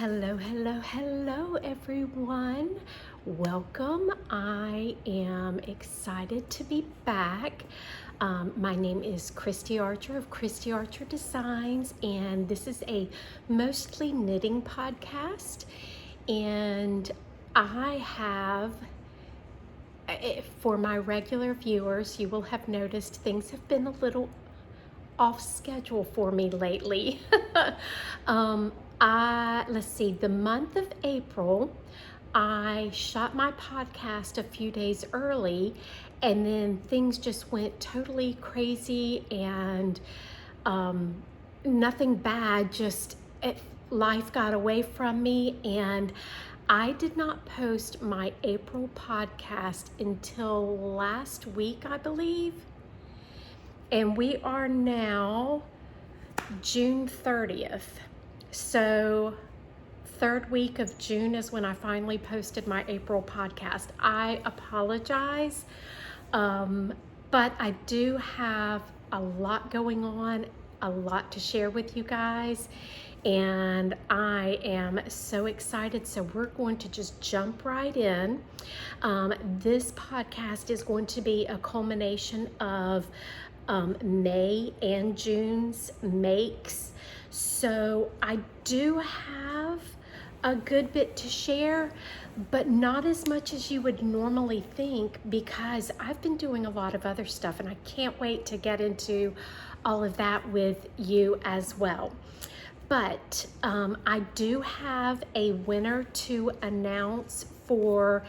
Hello, everyone. Welcome. I am excited to be back. My name is Christie Archer of Christie Archer Designs, and this is a mostly knitting podcast. And I have, for my regular viewers, you will have noticed things have been a little off schedule for me lately. Let's see, the month of April, I shot my podcast a few days early, and then things just went totally crazy, and nothing bad, just life got away from me, and I did not post my April podcast until last week, I believe. And we are now June 30th. So third week of June is when I finally posted my April podcast. I apologize, but I do have a lot going on, a lot to share with you guys, and I am so excited. So we're going to just jump right in. This podcast is going to be a culmination of May and June's makes. So I do have a good bit to share, but not as much as you would normally think, because I've been doing a lot of other stuff, and I can't wait to get into all of that with you as well. But I do have a winner to announce for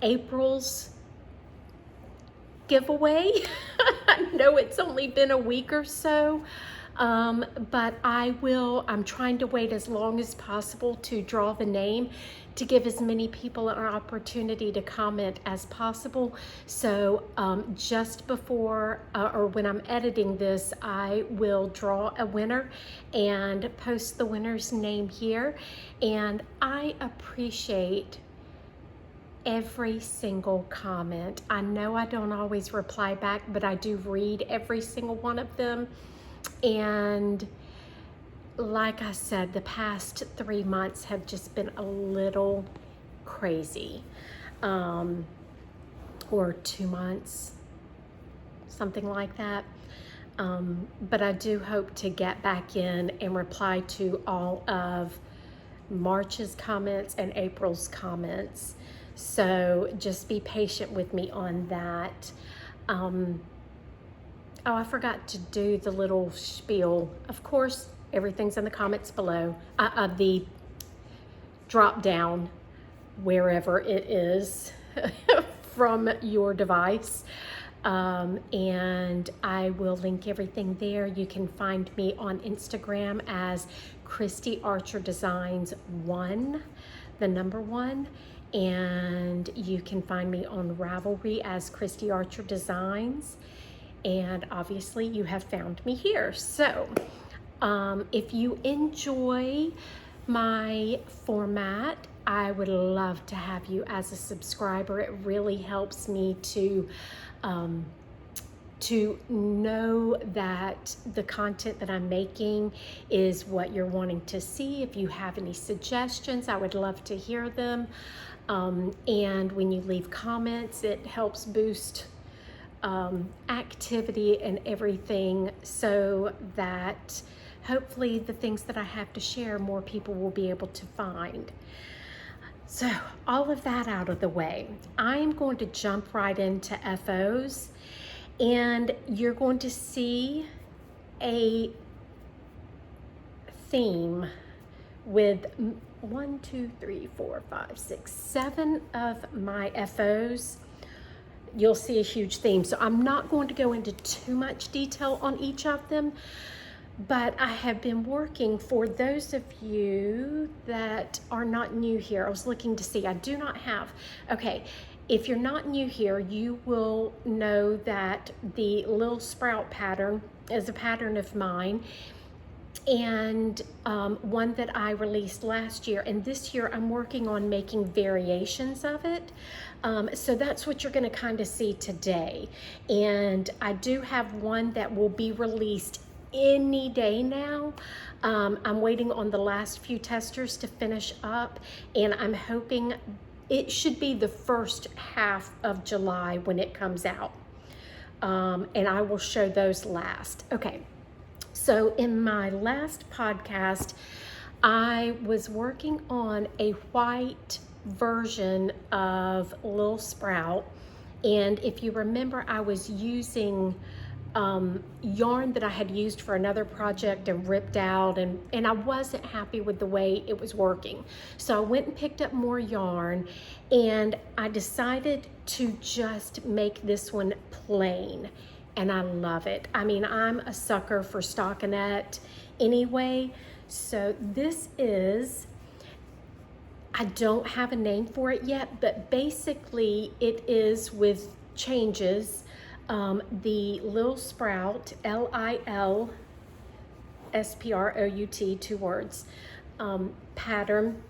April's giveaway. I know it's only been a week or so, but I'm trying to wait as long as possible to draw the name, to give as many people an opportunity to comment as possible. So just before or when I'm editing this, I will draw a winner and post the winner's name here. And I appreciate every single comment. I know I don't always reply back, but I do read every single one of them. And like I said, the past 3 months have just been a little crazy, or 2 months, something like that. But I do hope to get back in and reply to all of March's comments and April's comments. So just be patient with me on that. Oh, I forgot to do the little spiel. Of course, everything's in the comments below, the drop down, wherever it is from your device. And I will link everything there. You can find me on Instagram as Christie Archer Designs 1, the number 1. And you can find me on Ravelry as Christie Archer Designs. And obviously you have found me here. So if you enjoy my format, I would love to have you as a subscriber. It really helps me to know that the content that I'm making is what you're wanting to see. If you have any suggestions, I would love to hear them. And when you leave comments, it helps boost activity and everything, so that hopefully the things that I have to share, more people will be able to find. So all of that out of the way, I am going to jump right into FOs, and you're going to see a theme with 1, 2, 3, 4, 5, 6, 7 of my FOs. You'll see a huge theme. So I'm not going to go into too much detail on each of them, but I have been working, for those of you that are not new here, I was looking to see, I do not have, okay, if you're not new here, you will know that the Little Sprout pattern is a pattern of mine, and one that I released last year, and this year I'm working on making variations of it. So that's what you're going to kind of see today. And I do have one that will be released any day now. I'm waiting on the last few testers to finish up, and I'm hoping it should be the first half of July when it comes out. And I will show those last. Okay, so in my last podcast, I was working on a white version of Lil Sprout, and if you remember, I was using yarn that I had used for another project and ripped out, and I wasn't happy with the way it was working. So I went and picked up more yarn, and I decided to just make this one plain, and I love it. I mean, I'm a sucker for stockinette anyway. So this is, I don't have a name for it yet, but basically it is with changes. The Lil Sprout, Lilsprout, 2 words, pattern,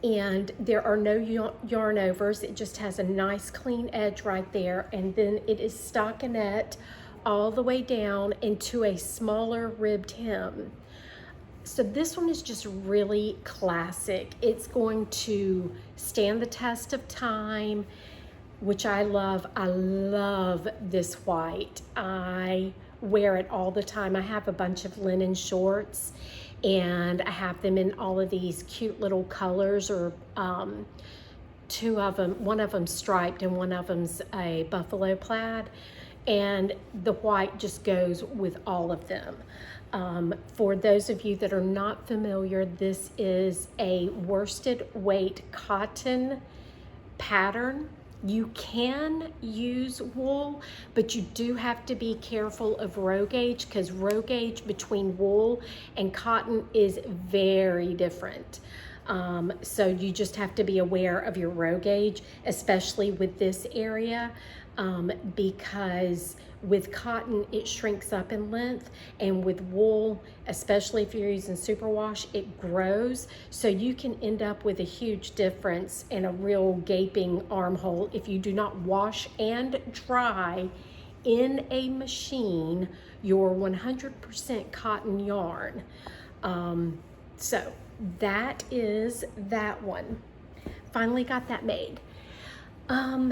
and there are no yarn overs. It just has a nice clean edge right there, and then it is stockinette all the way down into a smaller ribbed hem. So this one is just really classic. It's going to stand the test of time, which I love. I love this white. I wear it all the time. I have a bunch of linen shorts, and I have them in all of these cute little colors, or 2 of them, one of them striped and one of them's a buffalo plaid, and the white just goes with all of them. For those of you that are not familiar, this is a worsted weight cotton pattern. You can use wool, but you do have to be careful of row gauge, because row gauge between wool and cotton is very different. So you just have to be aware of your row gauge, especially with this area, because with cotton it shrinks up in length, and with wool, especially if you're using superwash, it grows. So you can end up with a huge difference and a real gaping armhole if you do not wash and dry in a machine your 100% cotton yarn. So that is that one. Finally got that made. I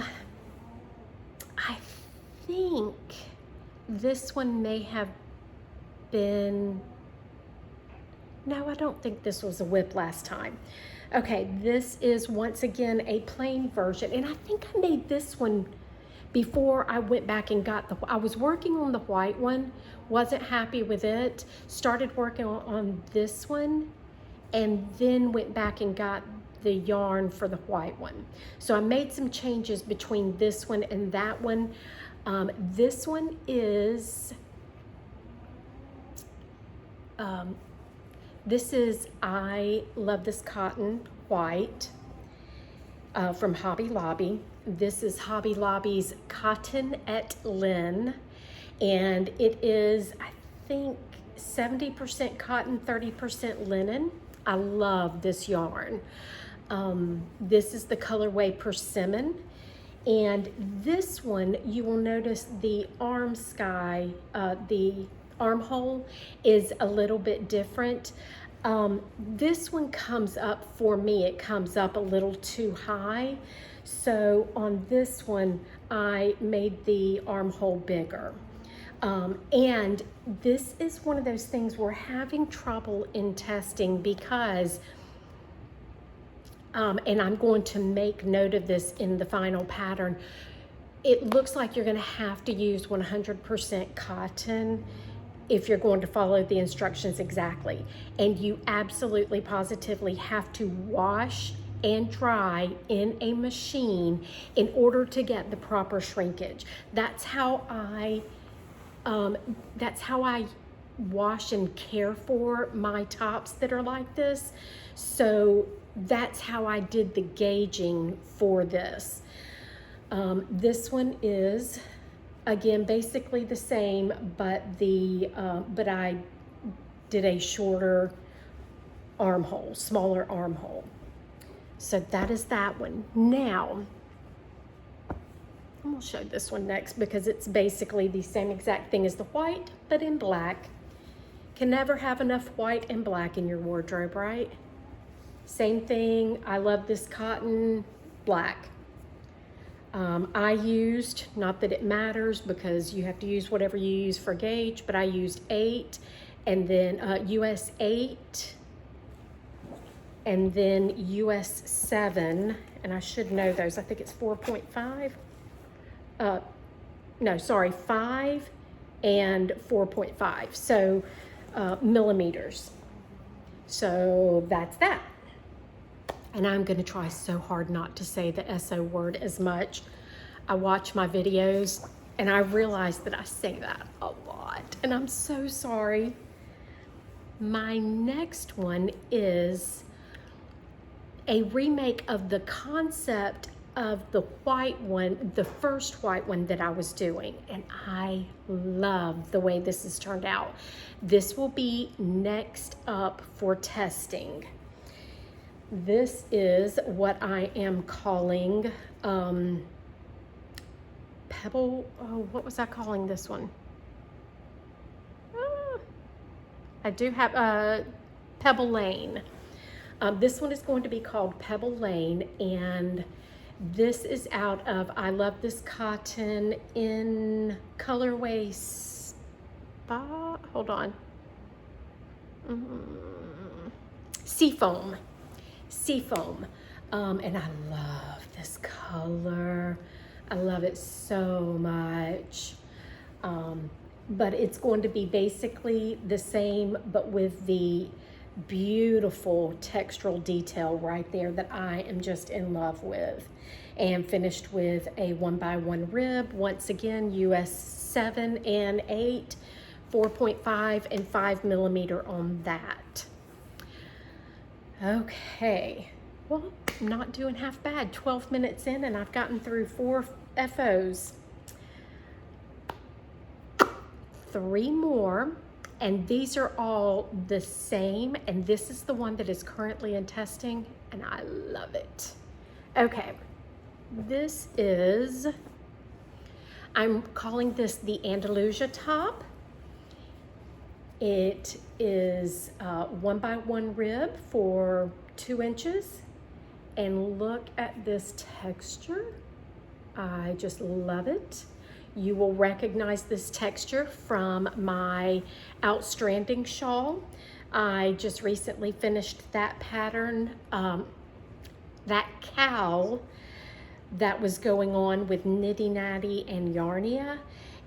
think this one may have been, no, I don't think this was a whip last time. Okay, this is once again a plain version, and I think I made this one before I went back and got I was working on the white one, wasn't happy with it, started working on this one, and then went back and got the yarn for the white one. So I made some changes between this one and that one. This one is, I Love This Cotton White from Hobby Lobby. This is Hobby Lobby's Cotton et Lin, and it is, I think, 70% cotton, 30% linen. I love this yarn. This is the colorway Persimmon, and this one, you will notice the the armhole is a little bit different. This one comes up, for me, it comes up a little too high. So on this one, I made the armhole bigger. And this is one of those things we're having trouble in testing, because and I'm going to make note of this in the final pattern, it looks like you're going to have to use 100% cotton if you're going to follow the instructions exactly. And you absolutely positively have to wash and dry in a machine in order to get the proper shrinkage. That's how I wash and care for my tops that are like this. So that's how I did the gauging for this. This one is, again, basically the same, but I did a shorter armhole, smaller armhole. So that is that one. Now, I'm gonna show this one next because it's basically the same exact thing as the white, but in black. Can never have enough white and black in your wardrobe, right? Same thing. I love this cotton, black. I used, not that it matters because you have to use whatever you use for gauge, but I used 8 and then US 8 and then US 7, and I should know those. I think it's 4.5. No, sorry, 5 and 4.5. So millimeters. So that's that. And I'm gonna try so hard not to say the SO word as much. I watch my videos and I realize that I say that a lot, and I'm so sorry. My next one is a remake of the concept of the white one, the first white one that I was doing, and I love the way this has turned out. This will be next up for testing. This is what I am calling Pebble. Oh, what was I calling this one? I do have Pebble Lane. This one is going to be called Pebble Lane, and this is out of I Love This Cotton in Colorway Spa. Hold on. Seafoam. Seafoam. And I love this color. I love it so much. But it's going to be basically the same, but with the beautiful textural detail right there that I am just in love with. And finished with a 1x1 rib. Once again, US 7 and 8, 4.5 and 5 millimeter on that. Okay, well, I'm not doing half bad. 12 minutes in and I've gotten through 4 FOs. 3 more, and these are all the same, and this is the one that is currently in testing, and I love it. Okay, this is, I'm calling this the Andalusia top. It is 1x1 rib for 2 inches, and look at this texture. I just love it. You will recognize this texture from my Outstanding shawl. I just recently finished that pattern, that cowl that was going on with Nitty Natty and Yarnia,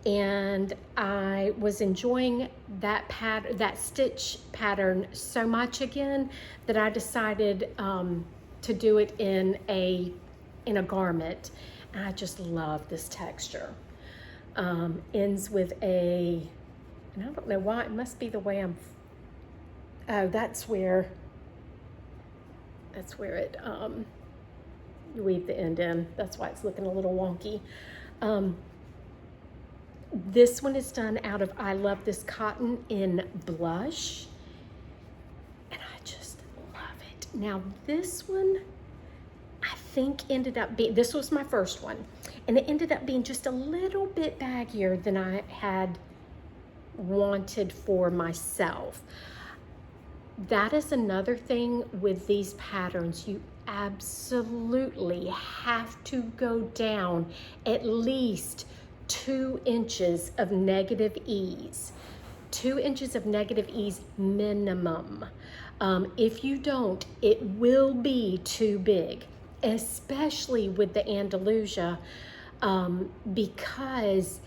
and I was enjoying that stitch pattern so much again that I decided to do it in a garment. And I just love this texture. Ends with a, and I don't know why, it must be the way I'm, oh, that's where it, you weave the end in. That's why it's looking a little wonky. This one is done out of I Love This Cotton in Blush, and I just love it. Now this one, I think ended up being, this was my first one, and it ended up being just a little bit baggier than I had wanted for myself. That is another thing with these patterns. You absolutely have to go down at least 2 inches of negative ease. 2 inches of negative ease minimum. If you don't, it will be too big, especially with the Andalusia, because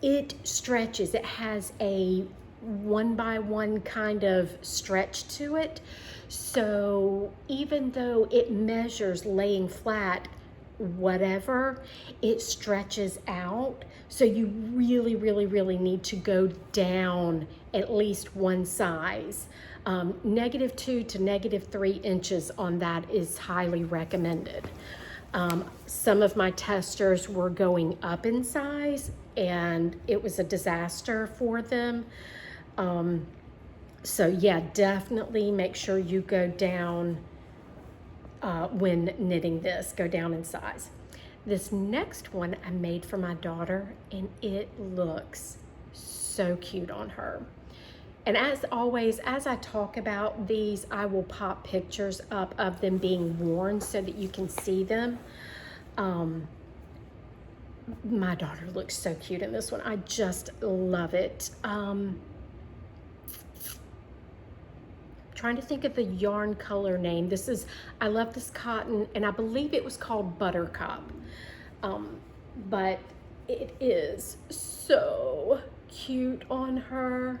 it stretches. It has a 1x1 kind of stretch to it. So even though it measures laying flat, whatever, it stretches out. So you really, really, really need to go down at least 1 size. -2 to -3 inches on that is highly recommended. Some of my testers were going up in size, and it was a disaster for them. So yeah, definitely make sure you go down when knitting this, go down in size. This next one I made for my daughter, and it looks so cute on her. And as always, as I talk about these, I will pop pictures up of them being worn so that you can see them. My daughter looks so cute in this one. I just love it. Trying to think of the yarn color name. I love this cotton, and I believe it was called Buttercup. But it is so cute on her.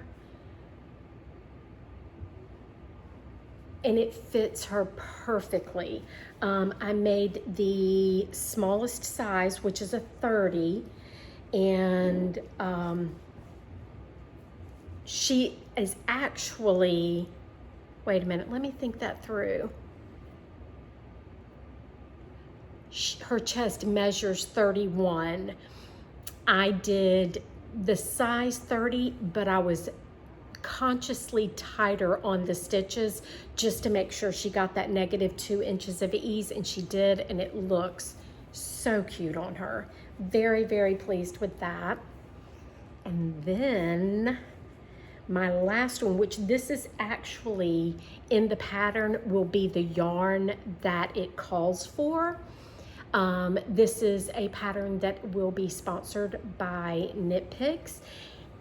And it fits her perfectly. I made the smallest size, which is a 30, and she is actually, wait a minute, let me think that through. Her chest measures 31. I did the size 30, but I was consciously tighter on the stitches just to make sure she got that -2 inches of ease, and she did, and it looks so cute on her. Very, very pleased with that. And then my last one, which this is actually in the pattern, will be the yarn that it calls for. This is a pattern that will be sponsored by Knit Picks.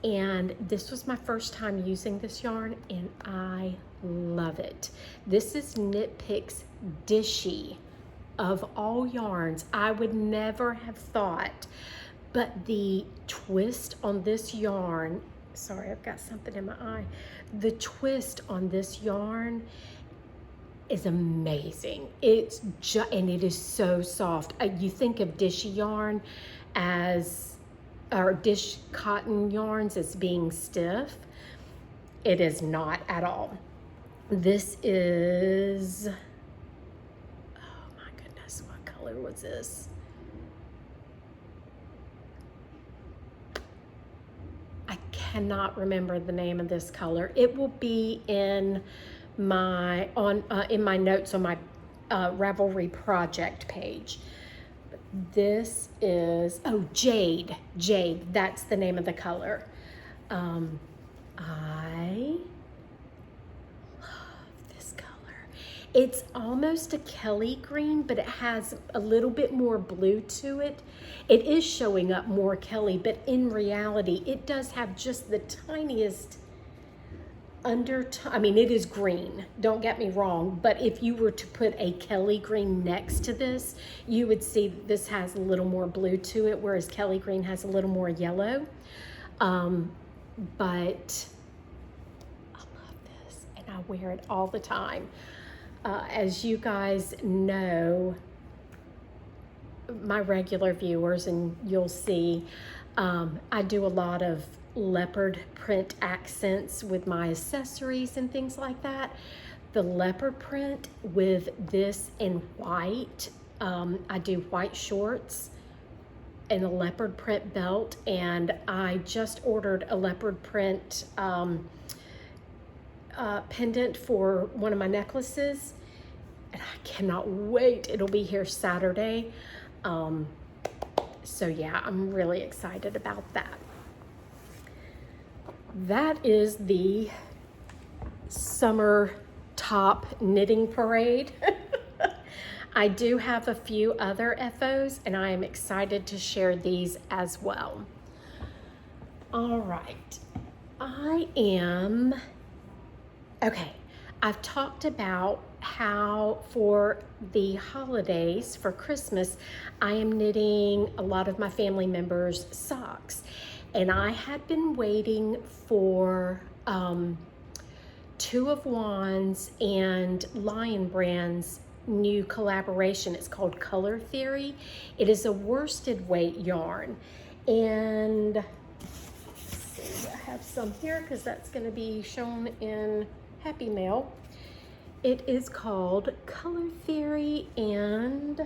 And this was my first time using this yarn, and I love it. This is Knit Picks Dishie. Of all yarns, I would never have thought, but the twist on this yarn, sorry, I've got something in my eye. The twist on this yarn is amazing. And it is so soft. You think of Dishie yarn or dish cotton yarns as being stiff. It is not at all. This is, oh my goodness, what color was this? I cannot remember the name of this color. It will be in my notes on my Ravelry project page. This is, oh, Jade, that's the name of the color. I love this color. It's almost a Kelly green, but it has a little bit more blue to it. It is showing up more Kelly, but in reality, it does have just the tiniest undertone. I mean, it is green, don't get me wrong, but if you were to put a Kelly green next to this, you would see this has a little more blue to it, whereas Kelly green has a little more yellow. But I love this, and I wear it all the time. As you guys know, my regular viewers, and you'll see, I do a lot of leopard print accents with my accessories and things like that. The leopard print with this in white, I do white shorts and a leopard print belt, and I just ordered a leopard print pendant for one of my necklaces, and I cannot wait. It'll be here Saturday. So yeah, I'm really excited about that. That is the summer top knitting parade. I do have a few other FOs, and I am excited to share these as well. All right, okay, I've talked about how for the holidays, for Christmas, I am knitting a lot of my family members' socks. And I had been waiting for Two of Wands and Lion Brand's new collaboration. It's called Color Theory. It is a worsted weight yarn. And let's see, I have some here because that's going to be shown in Happy Mail. It is called Color Theory, and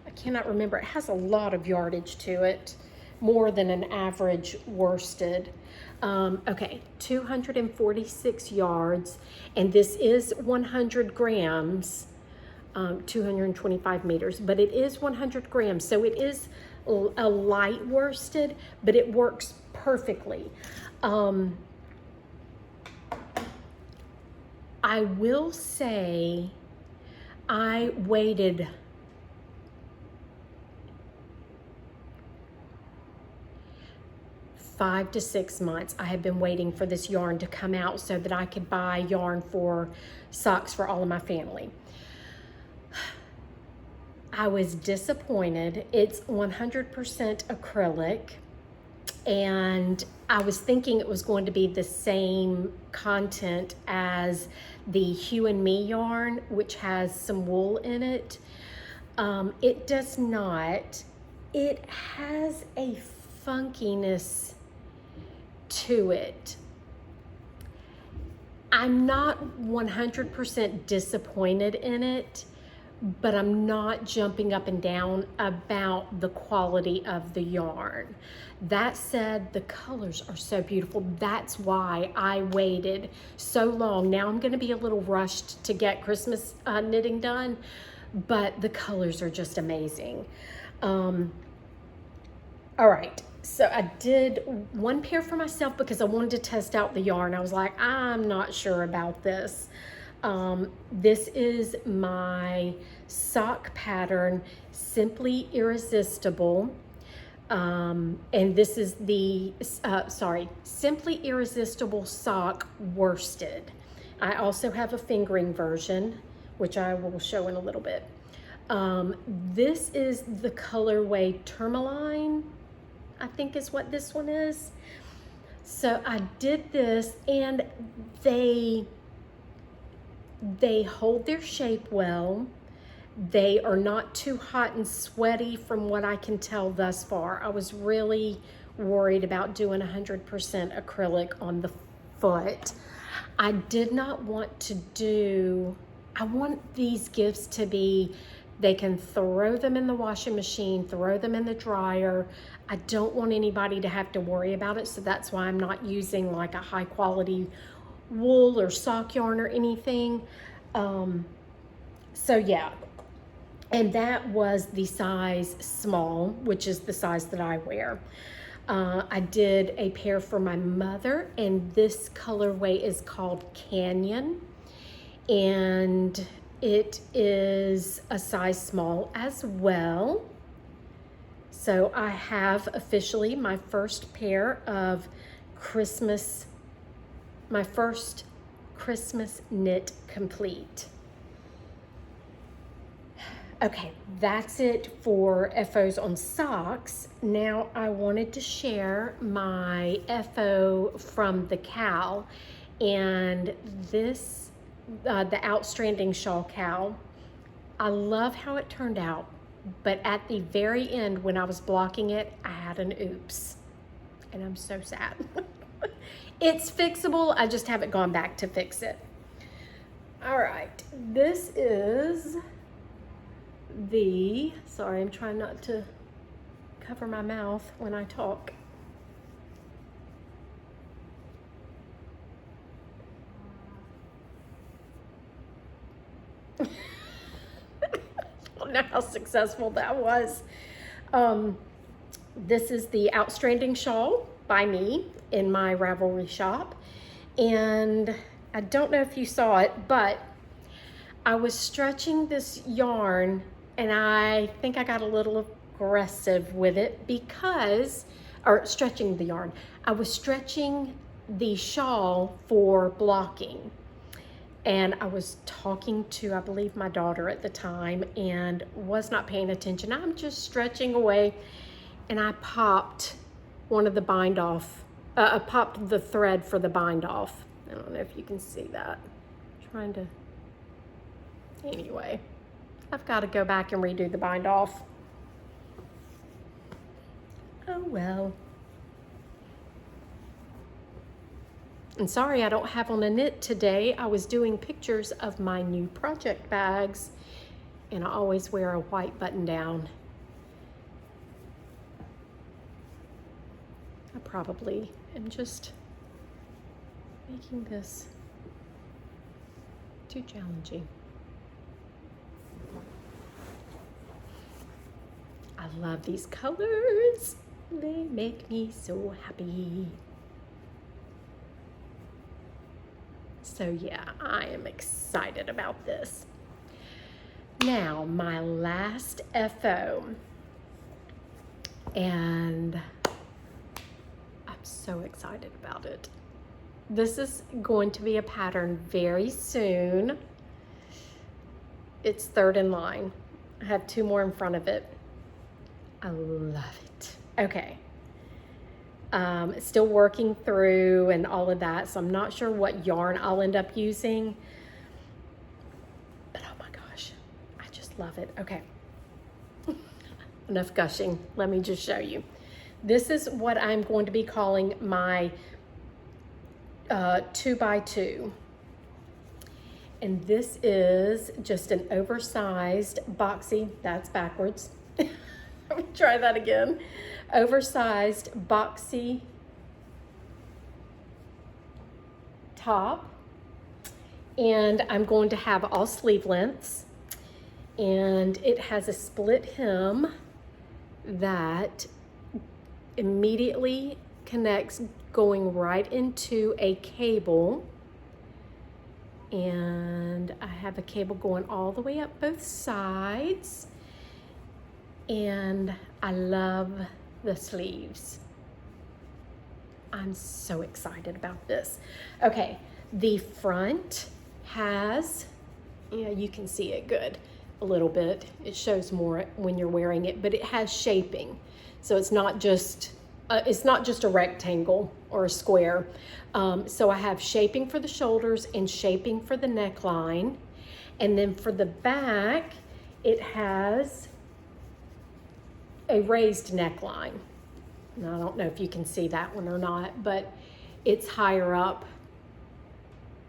I cannot remember. It has a lot of yardage to it. More than an average worsted. Okay, 246 yards, and this is 100 grams. 225 meters, but it is 100 grams. So it is a light worsted, but it works perfectly. I will say I waited 5 to 6 months. I have been waiting for this yarn to come out so that I could buy yarn for socks for all of my family. I was disappointed. It's 100% acrylic, and I was thinking it was going to be the same content as the Hue and Me yarn, which has some wool in it. It does not. It has a funkiness to it. I'm not 100% disappointed in it, but I'm not jumping up and down about the quality of the yarn. That said, the colors are so beautiful. That's why I waited so long. Now I'm going to be a little rushed to get Christmas knitting done, but the colors are just amazing. All right, so I did one pair for myself because I wanted to test out the yarn. I was like, I'm not sure about this. This is my sock pattern, Simply Irresistible. And this is the, Simply Irresistible Sock Worsted. I also have a fingering version, which I will show in a little bit. This is the colorway Tourmaline, I think is what this one is. So I did this, and they hold their shape well. They are not too hot and sweaty from what I can tell thus far. I was really worried about doing 100% acrylic on the foot. I did not want to do, I want these gifts to be, they can throw them in the washing machine, throw them in the dryer. I don't want anybody to have to worry about it, so that's why I'm not using like a high quality wool or sock yarn or anything. So yeah, and that was the size small, which is the size that I wear. I did a pair for my mother, and this colorway is called Canyon, and it is a size small as well. So I have officially my first pair of my first Christmas knit complete. Okay, that's it for FOs on socks. Now I wanted to share my FO from the cowl, and this, the Outstanding Shawl cowl. I love how it turned out, but at the very end when I was blocking it, I had an oops, and I'm so sad. It's fixable, I just haven't gone back to fix it. All right, this is the, sorry, I'm trying not to cover my mouth when I talk. I don't know how successful that was. This is the Outstanding Shawl by me in my Ravelry shop. And I don't know if you saw it, but I was stretching this yarn, and I think I got a little aggressive with it because, or stretching the yarn. I was stretching the shawl for blocking. And I was talking to, I believe, my daughter at the time, and was not paying attention. I'm just stretching away, and I popped one of the bind off. I popped the thread for the bind off. I don't know if you can see that. I'm trying to, anyway, I've got to go back and redo the bind off. Oh well. And sorry I don't have on a knit today. I was doing pictures of my new project bags, and I always wear a white button down. I probably am just making this too challenging. I love these colors. They make me so happy. So yeah, I am excited about this. Now, my last FO, and I'm so excited about it. This is going to be a pattern very soon. It's third in line. I have 2 more in front of it. I love it. Okay. Still working through and all of that, so I'm not sure what yarn I'll end up using. But oh my gosh, I just love it. Okay. Enough gushing. Let me just show you. This is what I'm going to be calling my 2x2. And this is just an oversized boxy. That's backwards. Let me try that again. Oversized boxy top. And I'm going to have all sleeve lengths. And it has a split hem that immediately connects going right into a cable. And I have a cable going all the way up both sides. And I love the sleeves. I'm so excited about this. Okay, the front has, yeah, you can see it good a little bit. It shows more when you're wearing it, but it has shaping. So it's not just a rectangle or a square. So I have shaping for the shoulders and shaping for the neckline. And then for the back, it has a raised neckline. Now, I don't know if you can see that one or not, but it's higher up.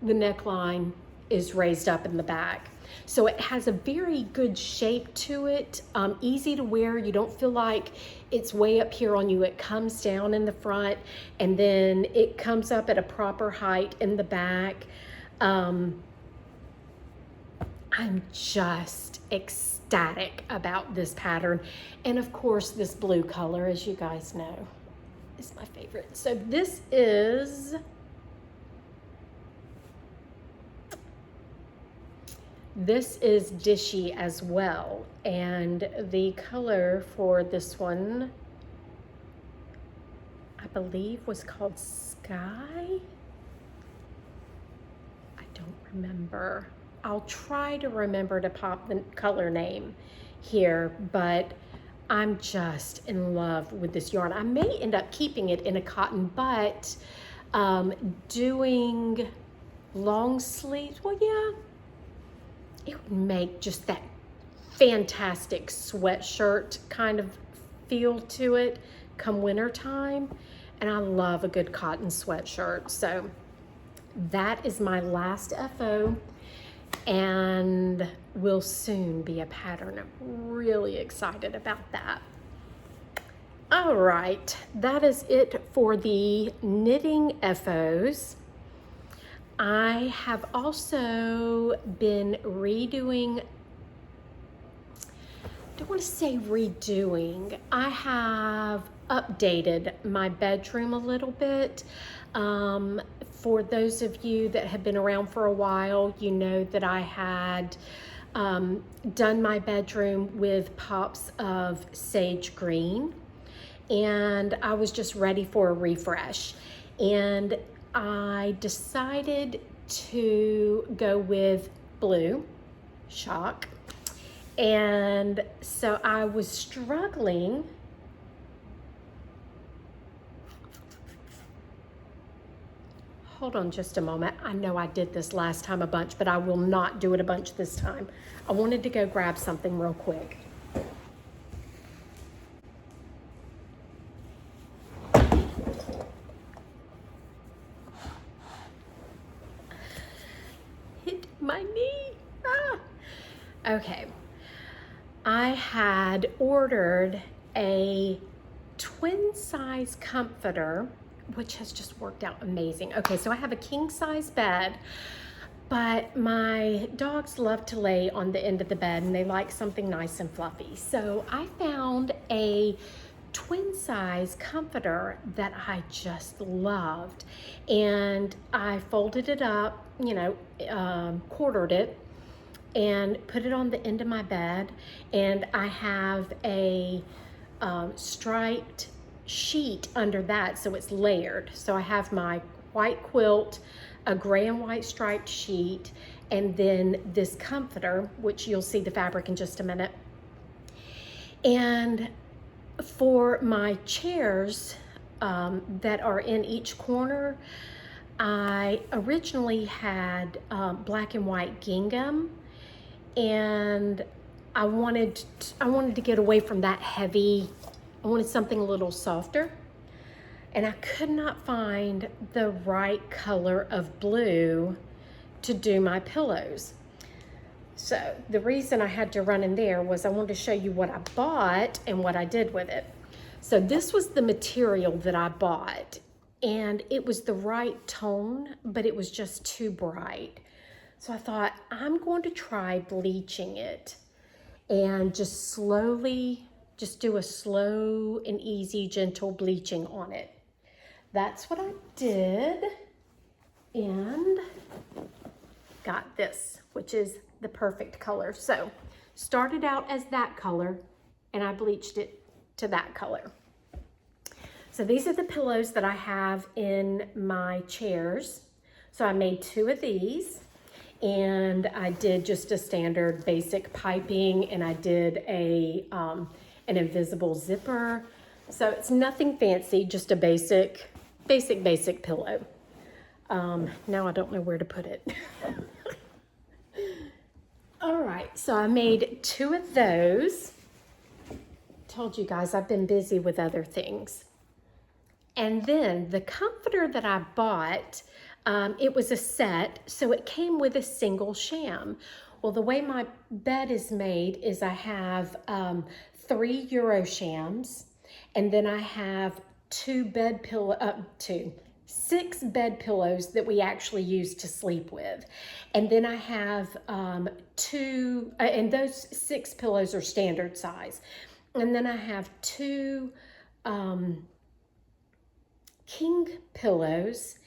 The neckline is raised up in the back. So it has a very good shape to it, easy to wear. You don't feel like it's way up here on you. It comes down in the front and then it comes up at a proper height in the back. I'm just ecstatic about this pattern. And of course, this blue color, as you guys know, is my favorite. So this is Dishie as well. And the color for this one, I believe, was called Sky. I don't remember. I'll try to remember to pop the color name here, but I'm just in love with this yarn. I may end up keeping it in a cotton, but doing long sleeves, well, yeah, it would make just that fantastic sweatshirt kind of feel to it come winter time. And I love a good cotton sweatshirt. So that is my last FO and will soon be a pattern. I'm really excited about that. All right, that is it for the knitting FOs. I have also been redoing, I don't want to say redoing, I have updated my bedroom a little bit. For those of you that have been around for a while, you know that I had done my bedroom with pops of sage green, and I was just ready for a refresh. And I decided to go with blue, shock. And so I was struggling. Hold on just a moment. I know I did this last time a bunch, but I will not do it a bunch this time. I wanted to go grab something real quick. Hit my knee. Ah. Okay. I had ordered a twin size comforter, which has just worked out amazing. Okay, so I have a king size bed. But my dogs love to lay on the end of the bed and they like something nice and fluffy. So I found a twin size comforter that I just loved. And I folded it up, you know, quartered it and put it on the end of my bed. And I have a striped sheet under that, so it's layered. So I have my white quilt, a gray and white striped sheet, and then this comforter, which you'll see the fabric in just a minute. And for my chairs that are in each corner, I originally had black and white gingham, and I wanted to get away from that heavy. I wanted something a little softer, and I could not find the right color of blue to do my pillows. So the reason I had to run in there was I wanted to show you what I bought and what I did with it. So this was the material that I bought, and it was the right tone, but it was just too bright. So I thought, I'm going to try bleaching it and just slowly, just do a slow and easy, gentle bleaching on it. That's what I did, and got this, which is the perfect color. So started out as that color, and I bleached it to that color. So these are the pillows that I have in my chairs. So I made 2 of these, and I did just a standard basic piping, and I did a an invisible zipper. So it's nothing fancy, just a basic pillow. Now I don't know where to put it. All right, so I made 2 of those. Told you guys I've been busy with other things. And then the comforter that I bought, it was a set, so it came with a single sham. Well, the way my bed is made is I have 3 Euro shams, and then I have 6 bed pillows that we actually use to sleep with. And then I have 2, and those 6 pillows are standard size. And then I have 2 king pillows.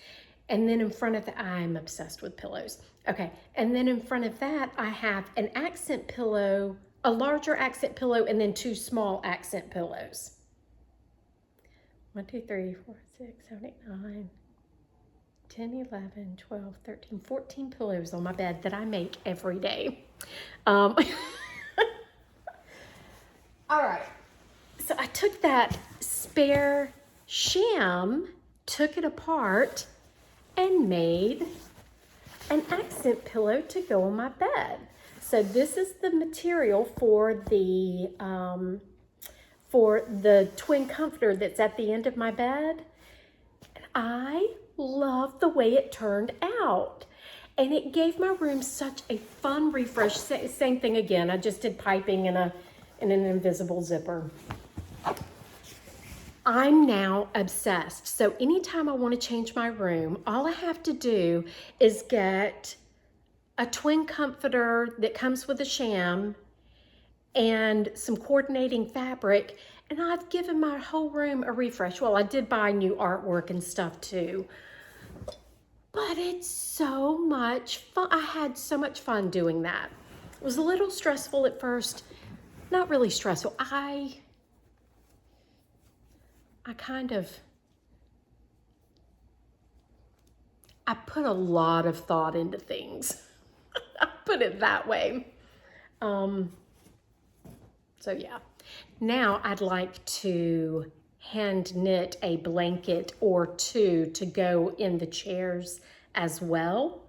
And then in front of that, I'm obsessed with pillows. Okay, and then in front of that, I have an accent pillow, a larger accent pillow, and then 2 small accent pillows. 1, 2, 3, 4, 6, 7, 8, 9, 10, 11, 12, 13, 14 pillows on my bed that I make every day. All right, so I took that spare sham, took it apart, and made an accent pillow to go on my bed. So this is the material for the twin comforter that's at the end of my bed. And I love the way it turned out. And it gave my room such a fun refresh. Same thing again, I just did piping and an invisible zipper. I'm now obsessed. So anytime I want to change my room, all I have to do is get a twin comforter that comes with a sham and some coordinating fabric, and I've given my whole room a refresh. Well, I did buy new artwork and stuff too, but it's so much fun. I had so much fun doing that. It was a little stressful at first, not really stressful. I put a lot of thought into things. I put it that way. So yeah. Now I'd like to hand knit a blanket or 2 to go in the chairs as well.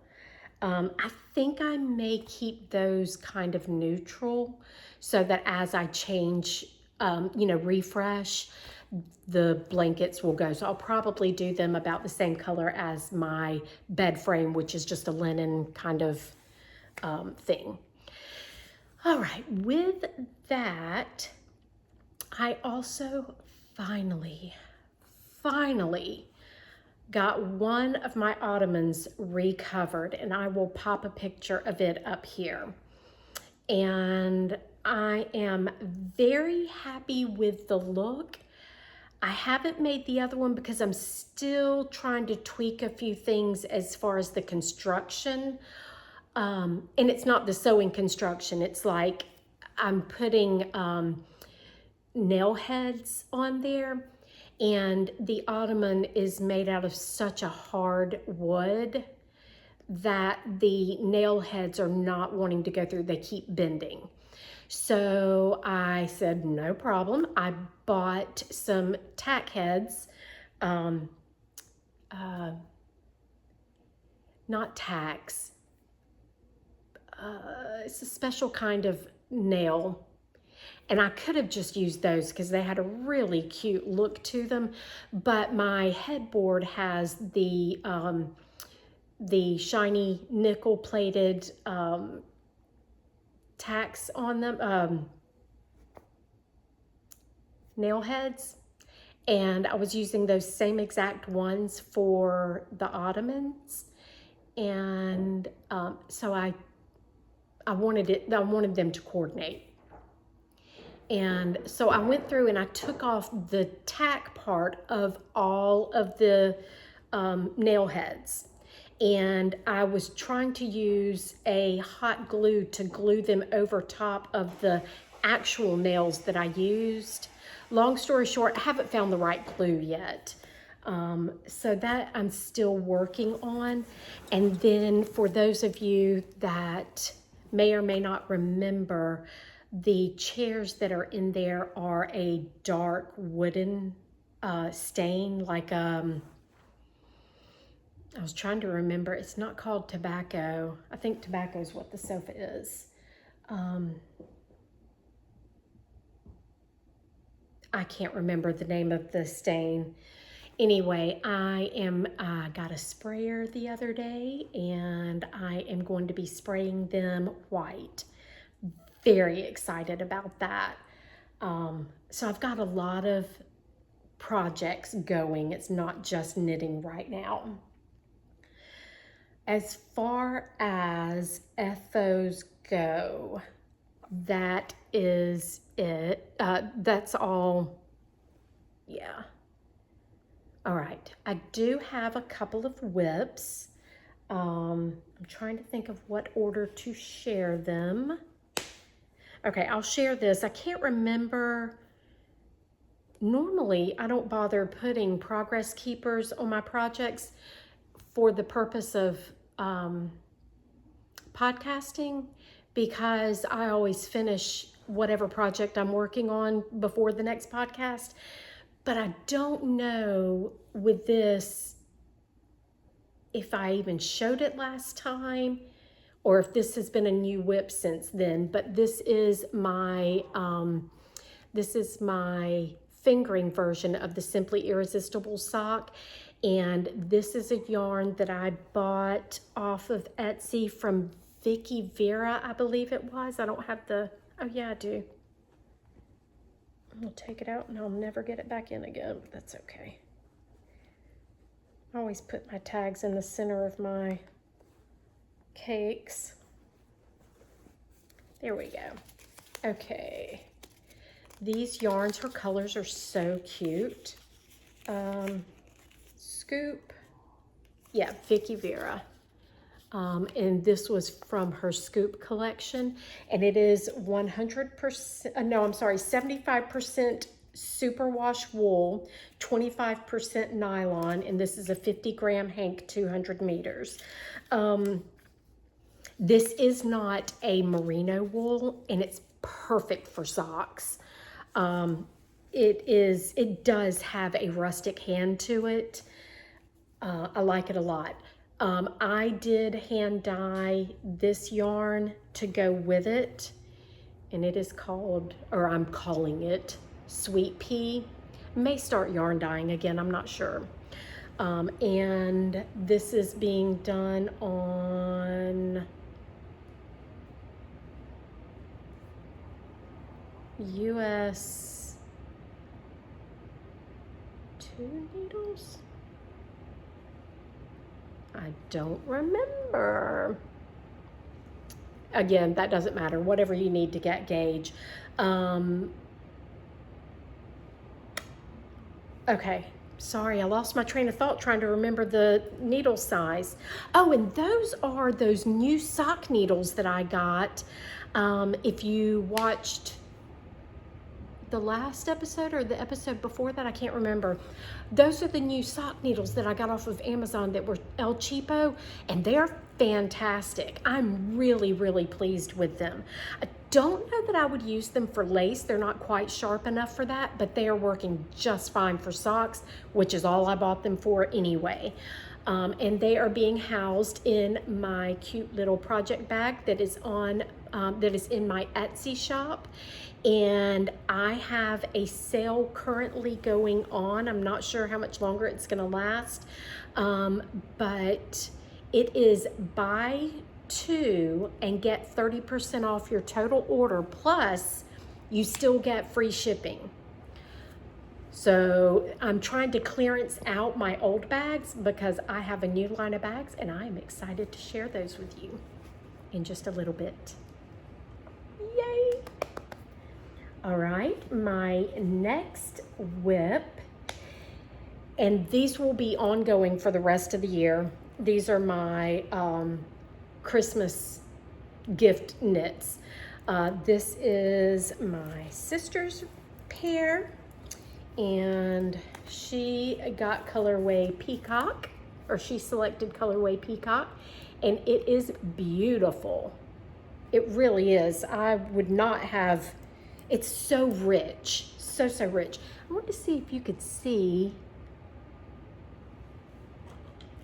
I think I may keep those kind of neutral so that as I change, refresh, the blankets will go. So I'll probably do them about the same color as my bed frame, which is just a linen kind of thing. All right, with that, I also finally got one of my ottomans recovered, and I will pop a picture of it up here. And I am very happy with the look. I haven't made the other one because I'm still trying to tweak a few things as far as the construction. And it's not the sewing construction. It's like I'm putting nail heads on there, and the ottoman is made out of such a hard wood that the nail heads are not wanting to go through. They keep bending. So I said, no problem. I bought some tack heads, not tacks. It's a special kind of nail. And I could have just used those because they had a really cute look to them. But my headboard has the shiny nickel plated tacks on them, nail heads. And I was using those same exact ones for the ottomans. And so I wanted them to coordinate. And so I went through and I took off the tack part of all of the nail heads. And I was trying to use a hot glue to glue them over top of the actual nails that I used. Long story short, I haven't found the right glue yet. So that I'm still working on. And then for those of you that may or may not remember, the chairs that are in there are a dark wooden stain, like I was trying to remember, it's not called tobacco. I think tobacco is what the sofa is. I can't remember the name of the stain. Anyway, I got a sprayer the other day, and I am going to be spraying them white. Very excited about that. So I've got a lot of projects going. It's not just knitting right now. As far as FOs go, that is it. That's all. Yeah. All right. I do have a couple of whips. I'm trying to think of what order to share them. Okay, I'll share this. I can't remember. Normally, I don't bother putting progress keepers on my projects for the purpose of podcasting, because I always finish whatever project I'm working on before the next podcast. But I don't know with this if I even showed it last time or if this has been a new whip since then. But this is my fingering version of the Simply Irresistible sock. And this is a yarn that I bought off of Etsy from Vicky Vera, I believe it was. I don't have the, oh yeah, I do. I'll take it out and I'll never get it back in again. That's okay. I always put my tags in the center of my cakes. There we go. Okay. These yarns, her colors are so cute. Scoop. Yeah, Vicky Vera. And this was from her Scoop collection, and it is 75% superwash wool, 25% nylon, and this is a 50-gram hank, 200 meters. This is not a merino wool, and it's perfect for socks. It does have a rustic hand to it. I like it a lot. I did hand dye this yarn to go with it, and it is called, or I'm calling it, Sweet Pea. May start yarn dyeing again, I'm not sure. And this is being done on US 2 needles. I don't remember. Again, that doesn't matter. Whatever you need to get gauge. Okay, sorry, I lost my train of thought trying to remember the needle size. Oh, and those are those new sock needles that I got. If you watched the last episode or the episode before that, I can't remember. Those are the new sock needles that I got off of Amazon that were El Cheapo, and they're fantastic. I'm really, really pleased with them. I don't know that I would use them for lace. They're not quite sharp enough for that, but they are working just fine for socks, which is all I bought them for anyway. And they are being housed in my cute little project bag that is in my Etsy shop. And I have a sale currently going on. I'm not sure how much longer it's going to last, but it is buy two and get 30% off your total order, plus you still get free shipping. So I'm trying to clearance out my old bags because I have a new line of bags, and I am excited to share those with you in just a little bit. Yay! All right, my next whip, and these will be ongoing for the rest of the year. These are my Christmas gift knits. This is my sister's pair, and she got Colorway Peacock, or she selected Colorway Peacock, and it is beautiful. It really is. I would not have, it's so rich, so rich. I want to see if you could see.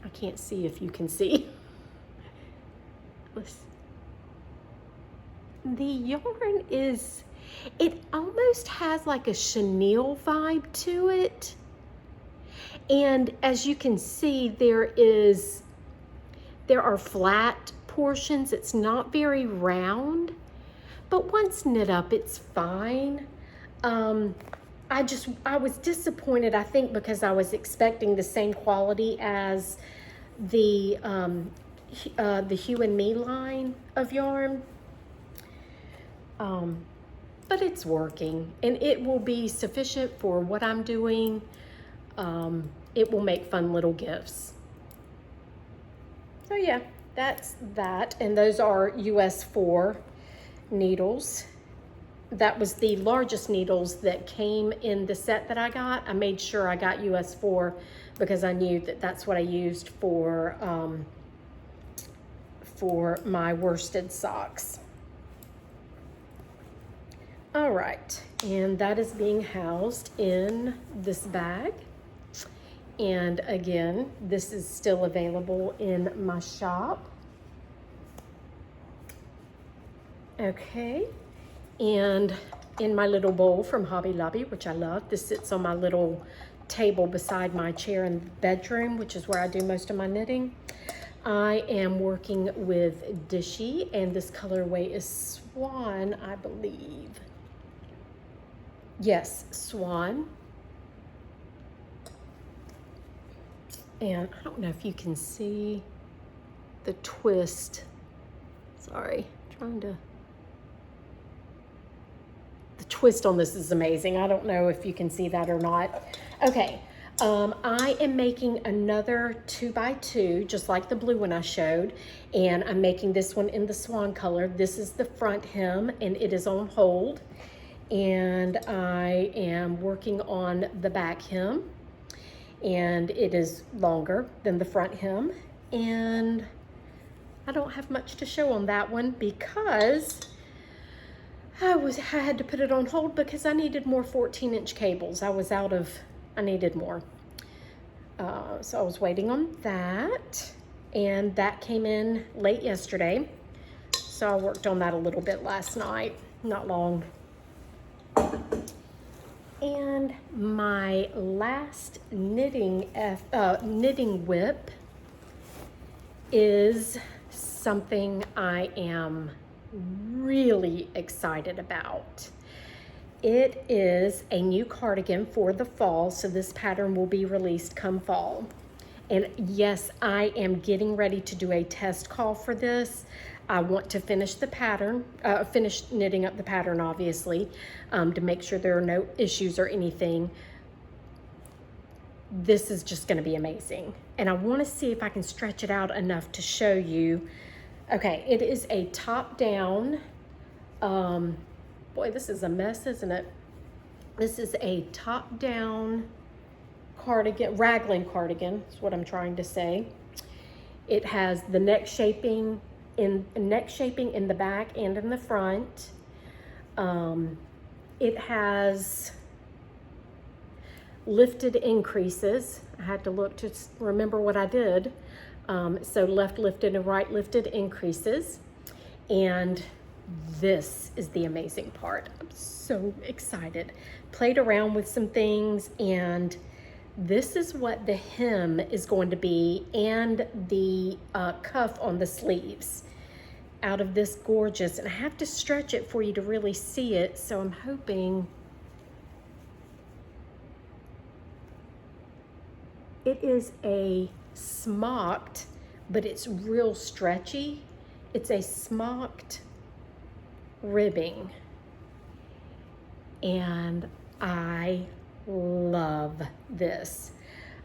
I can't see if you can see. The yarn is, it almost has like a chenille vibe to it. And as you can see, there are flat portions. It's not very round, but once knit up, it's fine. I was disappointed, I think, because I was expecting the same quality as the Hue and Me line of yarn. But it's working, and it will be sufficient for what I'm doing. It will make fun little gifts. So yeah, that's that. And those are US 4 needles. That was the largest needles that came in the set that I got. I made sure I got US 4 because I knew that that's what I used for my worsted socks. All right, and that is being housed in this bag. And again, this is still available in my shop. Okay, and in my little bowl from Hobby Lobby, which I love, this sits on my little table beside my chair in the bedroom, which is where I do most of my knitting. I am working with Dishie, and this colorway is Swan, I believe. Yes, Swan. And I don't know if you can see the twist. Sorry, the twist on this is amazing. I don't know if you can see that or not. Okay, I am making another 2x2, just like the blue one I showed, and I'm making this one in the Swan color. This is the front hem, and it is on hold. And I am working on the back hem, and it is longer than the front hem, and I don't have much to show on that one because I had to put it on hold because I needed more 14-inch cables. I needed more. So I was waiting on that, and that came in late yesterday. So I worked on that a little bit last night, not long. And my last knitting whip is something I am really excited about. It is a new cardigan for the fall, so this pattern will be released come fall. And yes, I am getting ready to do a test call for this. I want to finish the pattern, finish knitting up the pattern, obviously, to make sure there are no issues or anything. This is just going to be amazing. And I want to see if I can stretch it out enough to show you. Okay, it is a top down. Boy, this is a mess, isn't it? This is a top down cardigan, raglan cardigan is what I'm trying to say. It has the neck shaping in the back and in the front. It has lifted increases. I had to look to remember what I did. So left lifted and right lifted increases. And this is the amazing part. I'm so excited. Played around with some things, and this is what the hem is going to be, and the cuff on the sleeves out of this gorgeous. And I have to stretch it for you to really see it, so I'm hoping. It is a smocked, but it's real stretchy. It's a smocked ribbing, and I love this.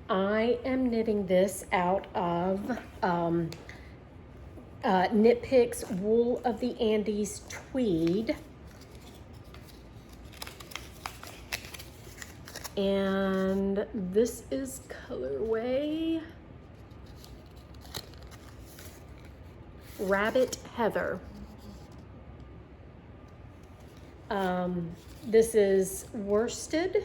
I am knitting this out of Knit Picks Wool of the Andes tweed, and this is Colorway Rabbit Heather. This is worsted,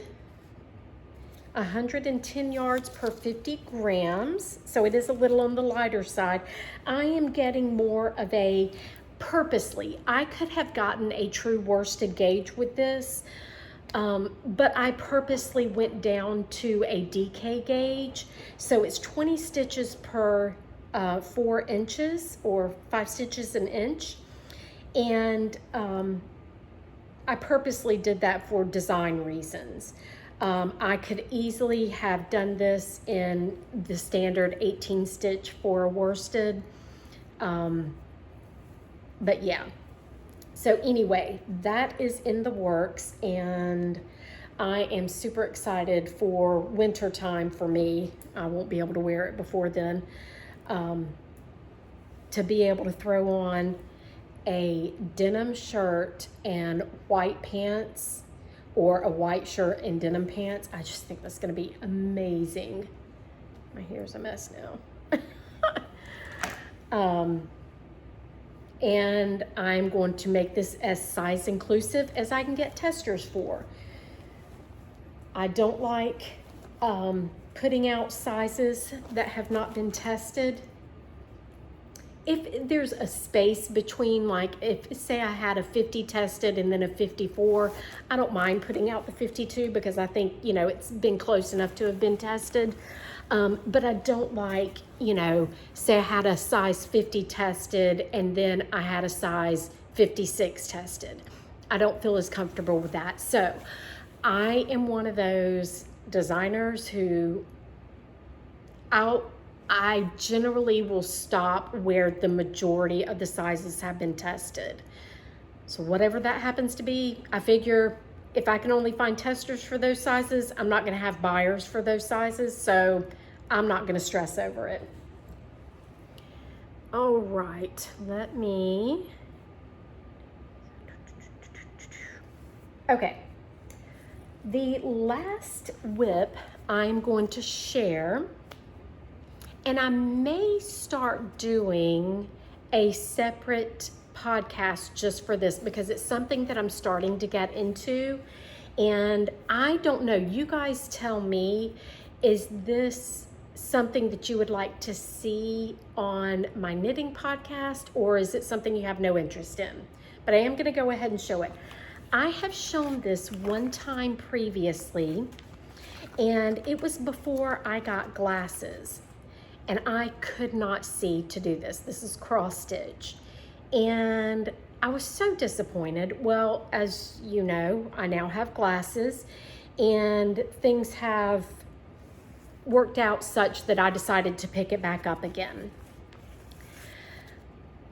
110 yards per 50 grams. So it is a little on the lighter side. I am getting more of a purposely. I could have gotten a true worsted gauge with this, but I purposely went down to a DK gauge. So it's 20 stitches per 4 inches, or 5 stitches an inch. And I purposely did that for design reasons. I could easily have done this in the standard 18 stitch for a worsted. But yeah. So anyway, that is in the works, and I am super excited for winter time for me. I won't be able to wear it before then. To be able to throw on a denim shirt and white pants, or a white shirt and denim pants. I just think that's going to be amazing. My hair's a mess now. And I'm going to make this as size inclusive as I can get testers for. I don't like putting out sizes that have not been tested. If there's a space between, like, if say I had a 50 tested and then a 54, I don't mind putting out the 52 because I think, you know, it's been close enough to have been tested. But I don't like, you know, say I had a size 50 tested and then I had a size 56 tested. I don't feel as comfortable with that. So I am one of those designers who I generally will stop where the majority of the sizes have been tested. So whatever that happens to be, I figure if I can only find testers for those sizes, I'm not going to have buyers for those sizes, so I'm not going to stress over it. All right, let me... Okay, the last whip I'm going to share, and I may start doing a separate podcast just for this because it's something that I'm starting to get into. And I don't know, you guys tell me, is this something that you would like to see on my knitting podcast, or is it something you have no interest in? But I am going to go ahead and show it. I have shown this one time previously, and it was before I got glasses. And I could not see to do this. This is cross stitch. And I was so disappointed. Well, as you know, I now have glasses, and things have worked out such that I decided to pick it back up again.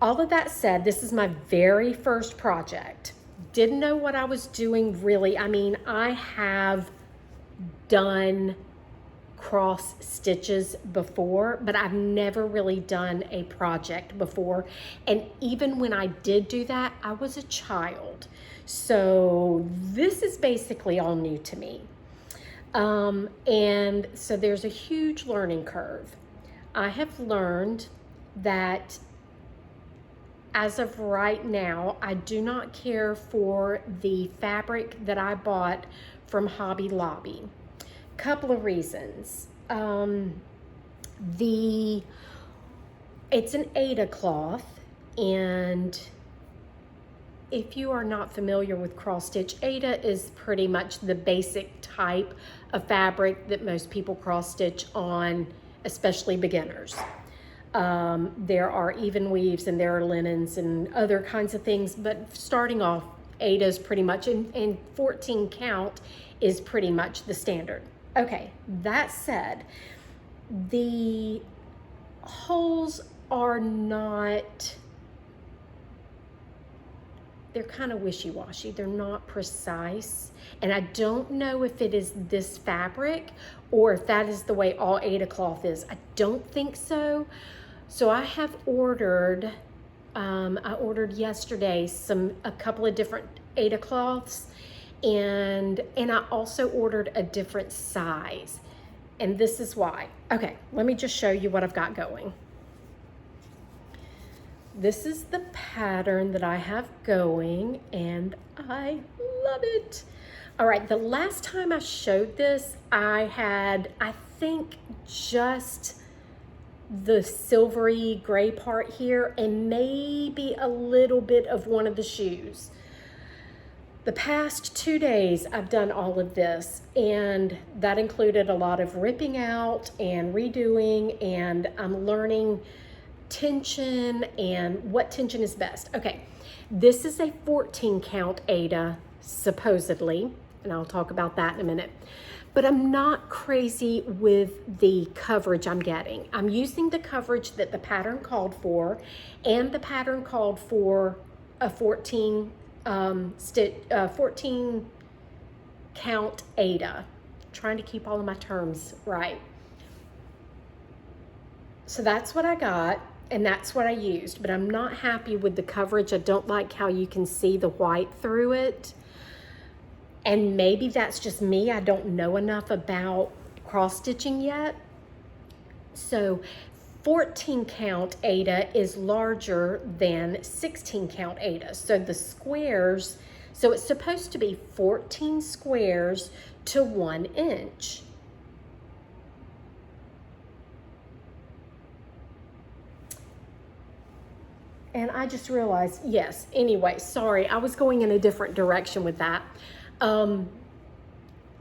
All of that said, this is my very first project. Didn't know what I was doing really. I mean, I have done cross stitches before, but I've never really done a project before. And even when I did do that, I was a child. So this is basically all new to me. And so there's a huge learning curve. I have learned that as of right now, I do not care for the fabric that I bought from Hobby Lobby. Couple of reasons. It's an Aida cloth, and if you are not familiar with cross stitch, Aida is pretty much the basic type of fabric that most people cross stitch on, especially beginners. There are even weaves and there are linens and other kinds of things, but starting off, Aida is pretty much, and 14 count is pretty much the standard. Okay, that said, the holes are not, they're kind of wishy-washy. They're not precise. And I don't know if it is this fabric or if that is the way all Aida cloth is. I don't think so. So I have ordered, I ordered yesterday a couple of different Aida cloths, and I also ordered a different size. And this is why. Okay, let me just show you what I've got going. This is the pattern that I have going, and I love it. All right, the last time I showed this, I had, I think, just the silvery gray part here and maybe a little bit of one of the shoes. The past 2 days, I've done all of this, and that included a lot of ripping out and redoing, and I'm learning tension and what tension is best. Okay, this is a 14 count Aida, supposedly, and I'll talk about that in a minute. But I'm not crazy with the coverage I'm getting. I'm using the coverage that the pattern called for, and the pattern called for a 14 count Aida. Trying to keep all of my terms right. So that's what I got, and that's what I used, but I'm not happy with the coverage. I don't like how you can see the white through it. And maybe that's just me. I don't know enough about cross stitching yet. So 14 count Aida is larger than 16 count Aida. So the squares, so it's supposed to be 14 squares to 1 inch. And I just realized, yes, anyway, sorry, I was going in a different direction with that.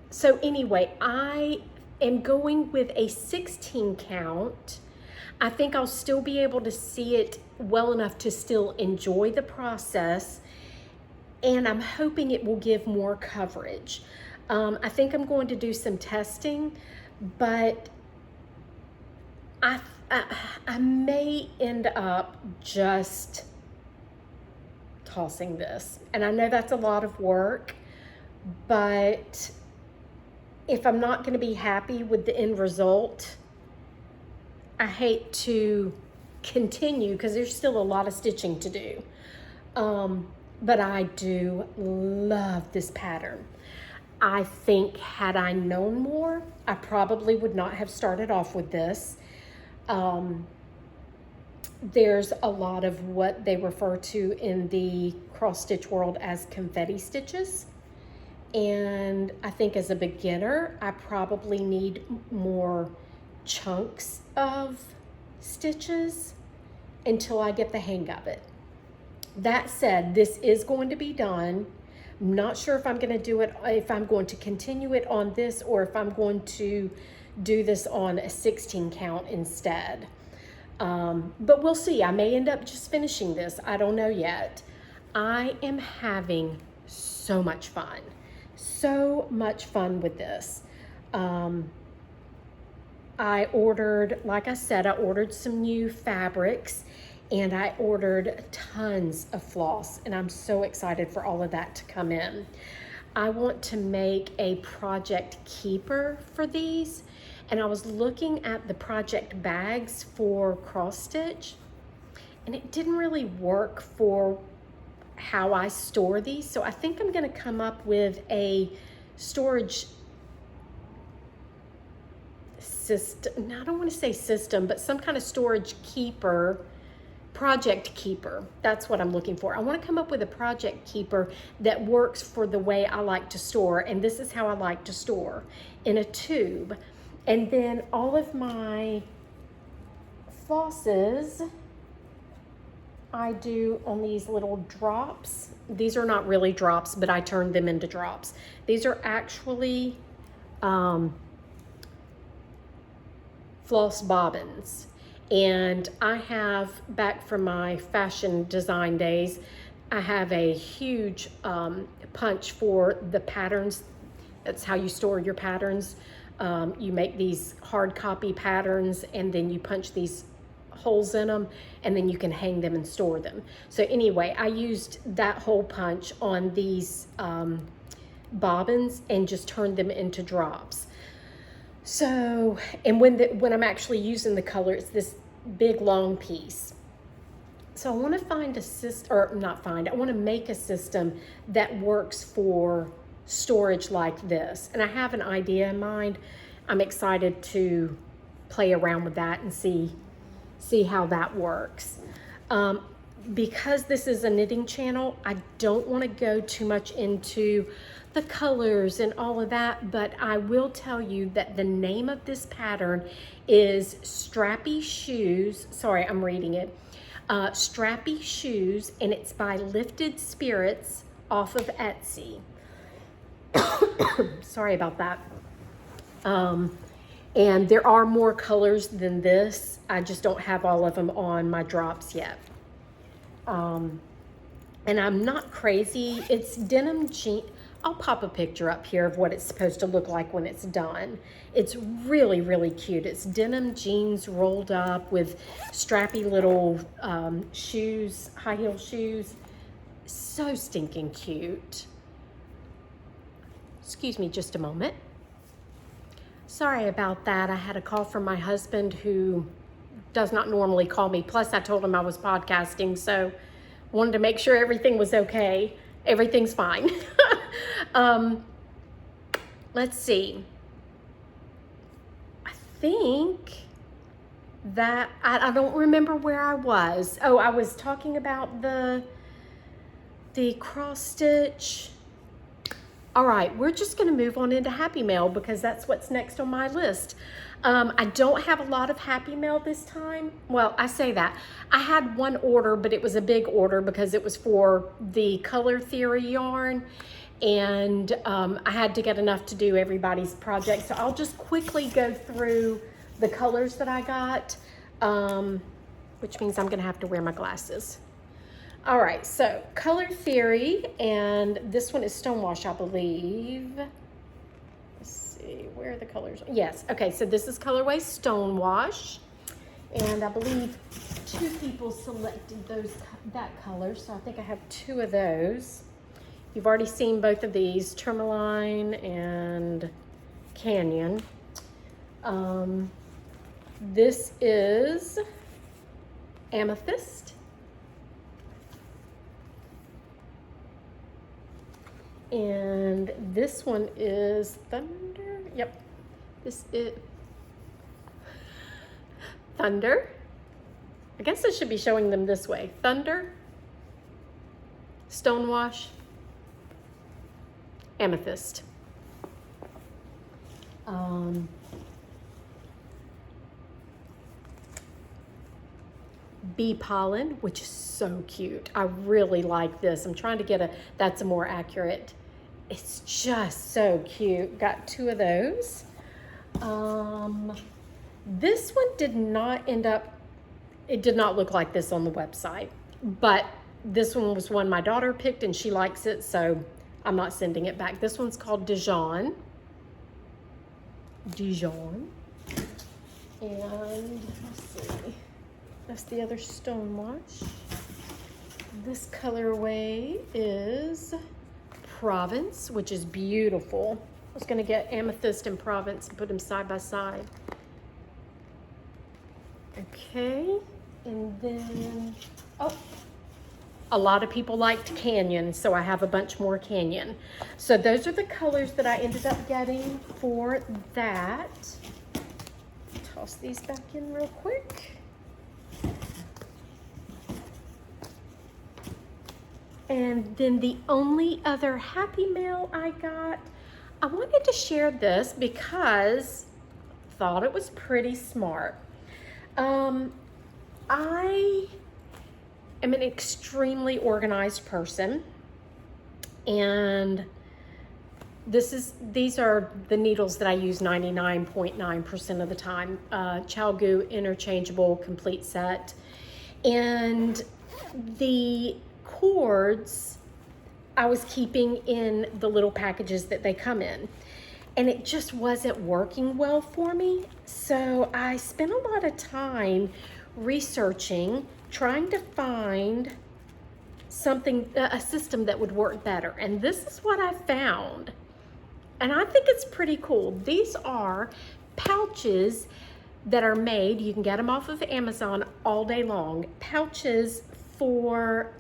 So anyway, I am going with a 16 count. I think I'll still be able to see it well enough to still enjoy the process, and I'm hoping it will give more coverage. I think I'm going to do some testing, but I may end up just tossing this. And I know that's a lot of work, but if I'm not going to be happy with the end result, I hate to continue because there's still a lot of stitching to do. But I do love this pattern. I think had I known more, I probably would not have started off with this. There's a lot of what they refer to in the cross stitch world as confetti stitches. And I think as a beginner, I probably need more chunks of stitches until I get the hang of it. That said, this is going to be done. I'm not sure if I'm going to do it, if I'm going to continue it on this or if I'm going to do this on a 16 count instead. But we'll see. I may end up just finishing this. I don't know yet. I am having so much fun. So much fun with this. I ordered, like I said, I ordered some new fabrics, and I ordered tons of floss, and I'm so excited for all of that to come in. I want to make a project keeper for these, and I was looking at the project bags for cross stitch, and it didn't really work for how I store these. So I think I'm gonna come up with a storage system. I don't want to say system, but some kind of storage keeper, project keeper. That's what I'm looking for. I want to come up with a project keeper that works for the way I like to store. And this is how I like to store, in a tube. And then all of my flosses I do on these little drops. These are not really drops, but I turned them into drops. These are actually floss bobbins. And I have, back from my fashion design days, I have a huge punch for the patterns. That's how you store your patterns. You make these hard copy patterns, and then you punch these holes in them, and then you can hang them and store them. So anyway, I used that hole punch on these bobbins and just turned them into drops. So, and when I'm actually using the color, it's this big long piece. So I want to find a system, or not find, I want to make a system that works for storage like this. And I have an idea in mind. I'm excited to play around with that and see how that works. Because this is a knitting channel, I don't want to go too much into the colors and all of that, but I will tell you that the name of this pattern is Strappy Shoes. Sorry, I'm reading it. Strappy Shoes, and it's by Lifted Spirits off of Etsy. Sorry about that. And there are more colors than this. I just don't have all of them on my drops yet. And I'm not crazy. It's denim jean. I'll pop a picture up here of what it's supposed to look like when it's done. It's really, really cute. It's denim jeans rolled up with strappy little shoes, high heel shoes. So stinking cute. Excuse me just a moment. Sorry about that. I had a call from my husband, who does not normally call me. Plus, I told him I was podcasting, so wanted to make sure everything was okay. Everything's fine. Let's see. I think that, I don't remember where I was. Oh, I was talking about the cross stitch. All right, we're just gonna move on into Happy Mail because that's what's next on my list. I don't have a lot of Happy Mail this time. Well, I say that. I had one order, but it was a big order because it was for the Color Theory yarn, and I had to get enough to do everybody's project. So I'll just quickly go through the colors that I got, which means I'm gonna have to wear my glasses. All right, so Color Theory, and this one is Stonewash, I believe. Let's see, where are the colors? Yes, okay, so this is Colorway Stonewash, and I believe 2 people selected that color, so I think I have 2 of those. You've already seen both of these, Tourmaline and Canyon. This is Amethyst. And this one is Thunder. Yep, this is Thunder. I guess I should be showing them this way. Thunder, Stonewash, Amethyst. Bee Pollen, which is so cute. I really like this. I'm trying to get that's a more accurate. It's just so cute. Got 2 of those. This one did not end up, it did not look like this on the website, but this one was one my daughter picked and she likes it, so I'm not sending it back. This one's called Dijon. And let's see, that's the other stonewash. This colorway is Provence, which is beautiful. I was gonna get Amethyst and Provence and put them side by side. Okay, and then, oh, a lot of people liked Canyon, so I have a bunch more Canyon. So those are the colors that I ended up getting for that. Toss these back in real quick. And then the only other Happy Mail I got, I wanted to share this because I thought it was pretty smart. I am an extremely organized person, and these are the needles that I use 99.9% of the time. Chalgu interchangeable complete set, and the cords I was keeping in the little packages that they come in, and it just wasn't working well for me. So I spent a lot of time researching, trying to find something, a system that would work better. And this is what I found. And I think it's pretty cool. These are pouches that are made, you can get them off of Amazon all day long, pouches for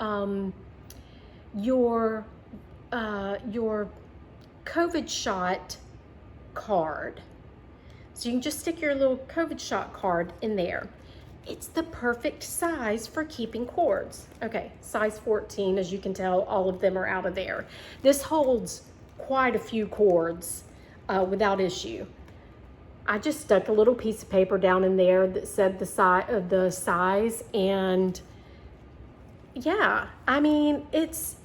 your COVID shot card. So you can just stick your little COVID shot card in there. It's the perfect size for keeping cords. Okay, size 14, as you can tell, all of them are out of there. This holds quite a few cords without issue. I just stuck a little piece of paper down in there that said the size, and yeah, I mean, it's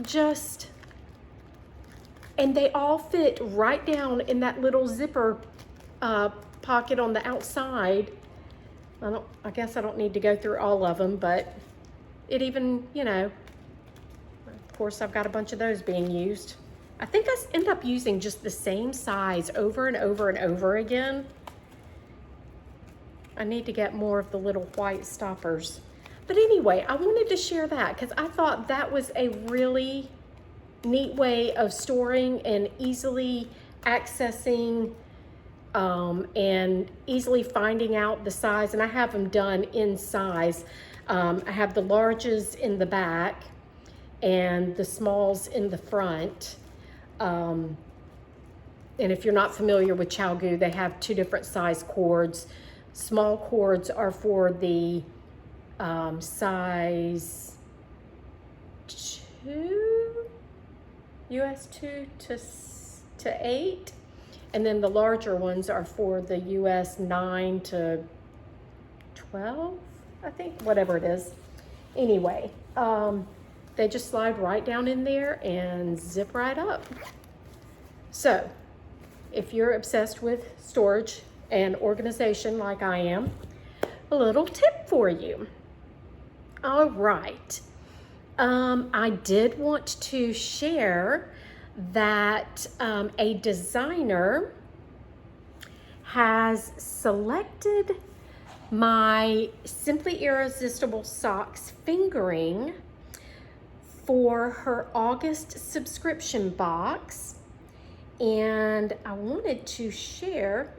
just, and they all fit right down in that little zipper pocket on the outside. I guess I don't need to go through all of them, but it even, you know, of course I've got a bunch of those being used. I think I end up using just the same size over and over and over again. I need to get more of the little white stoppers. But anyway, I wanted to share that because I thought that was a really neat way of storing and easily accessing and easily finding out the size. And I have them done in size. I have the larges in the back and the smalls in the front. And if you're not familiar with Chalgu, they have two different size cords. Small cords are for the size 2, US 2 to 8. And then the larger ones are for the US 9 to 12, I think, whatever it is. Anyway, they just slide right down in there and zip right up. So if you're obsessed with storage and organization like I am, a little tip for you. All right. I did want to share that a designer has selected my Simply Irresistible Socks fingering for her August subscription box. And I wanted to share,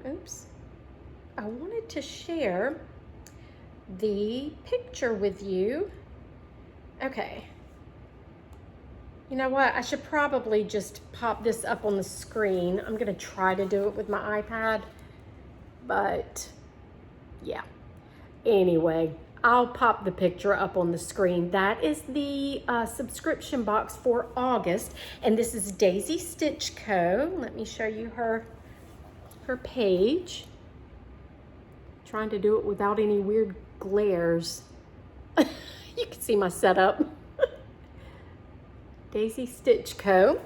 the picture with you. Okay. You know what? I should probably just pop this up on the screen. I'm going to try to do it with my iPad, but yeah. Anyway, I'll pop the picture up on the screen. That is the subscription box for August, and this is Daisy Stitch Co. Let me show you her page. Trying to do it without any weird glares. You can see my setup. Daisy Stitch Co.